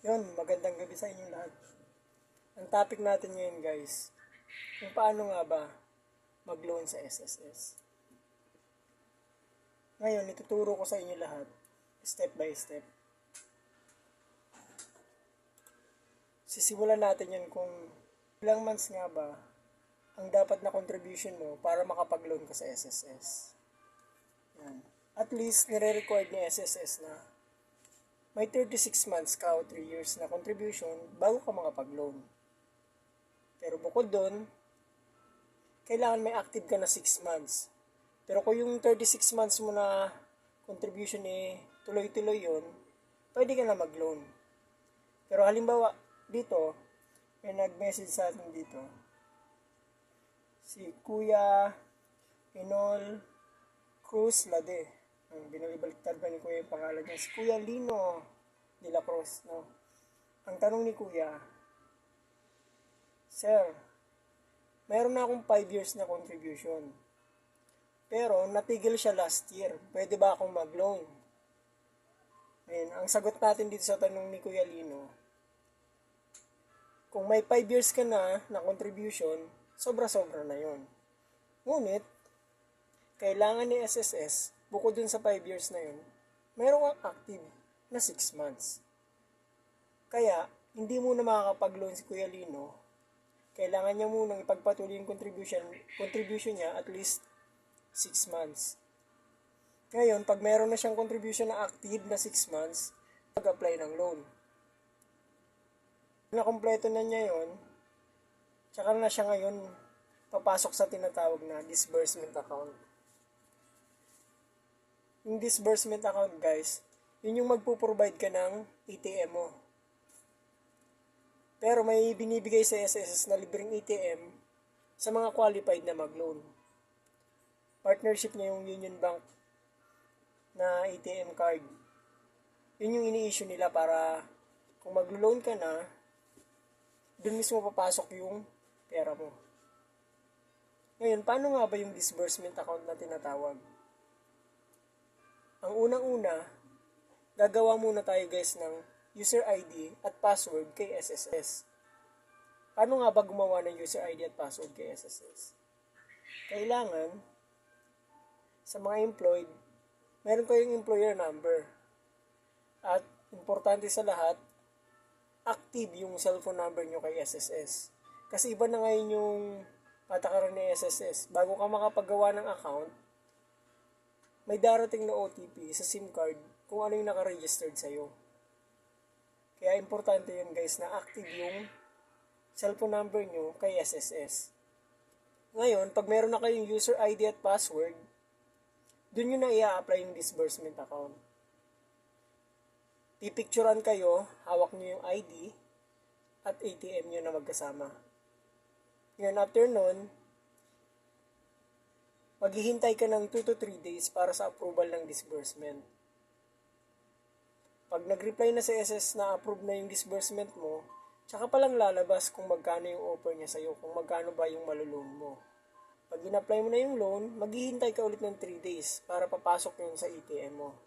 Yun, magandang gabi sa inyo lahat. Ang topic natin ngayon guys, kung paano nga ba mag-loan sa SSS. Ngayon, ituturo ko sa inyo lahat, step by step. Sisimulan natin yan kung ilang months nga ba ang dapat na contribution mo para makapag-loan ka sa SSS. Yan. At least, nire-required ni SSS na may 36 months ka o 3 years na contribution bago ka makapag-loan. Pero bukod doon, kailangan may active ka na 6 months. Pero kung yung 36 months mo na contribution tuloy-tuloy yun, pwede ka na mag-loan. Pero halimbawa, dito, may nag-message sa atin dito. Si Kuya Inol Cruz Lade. Binalibaliktad ba ni Kuya yung pangalan niya? Si Kuya Lino de la Cruz. No? Ang tanong ni Kuya, Sir, meron na akong 5 years na contribution. Pero natigil siya last year. Pwede ba akong mag-loan? Ayan, ang sagot natin dito sa tanong ni Kuya Lino, kung may 5 years ka na contribution, sobra-sobra na yon. Ngunit, kailangan ni SSS, bukod dun sa 5 years na yun, mayroong active na 6 months. Kaya, hindi muna makakapag-loan si Kuya Lino. Kailangan niya munang ipagpatuloy yung contribution niya at least 6 months. Ngayon, pag meron na siyang contribution na active na 6 months, mag-apply ng loan. Nakompleto na niya yon, tsaka na siya ngayon papasok sa tinatawag na disbursement account. Yung disbursement account guys, yun yung magpo-provide ka ng ATM mo. Pero may binibigay sa SSS na libreng ATM sa mga qualified na mag-loan. Partnership niya yung Union Bank na ATM card. Yun yung ini-issue nila para kung mag-loan ka na, dun mismo papasok yung pera mo. Ngayon, paano nga ba yung disbursement account na tinatawag? Ang unang-una, gagawa muna tayo guys ng user ID at password kay SSS. Paano nga ba gumawa ng user ID at password kay SSS? Kailangan, sa mga employed, meron kayong employer number. At importante sa lahat, active yung cellphone number nyo kay SSS. Kasi iba na ngayon yung patakaran ni SSS. Bago ka makapagawa ng account, may darating na OTP sa SIM card kung ano yung nakaregistered sa'yo. Kaya importante yun guys na active yung cellphone number nyo kay SSS. Ngayon, pag meron na kayong user ID at password, dun nyo na i-apply yung disbursement account. Pipicturan kayo, hawak nyo yung ID at ATM nyo na magkasama. Ngayon, after nun, maghihintay ka ng 2 to 3 days para sa approval ng disbursement. Pag nag-reply na sa SS na approve na yung disbursement mo, tsaka palang lalabas kung magkano yung offer niya sa'yo, kung magkano ba yung maloloan mo. Pag in-apply mo na yung loan, maghihintay ka ulit ng 3 days para papasok yun sa ATM mo.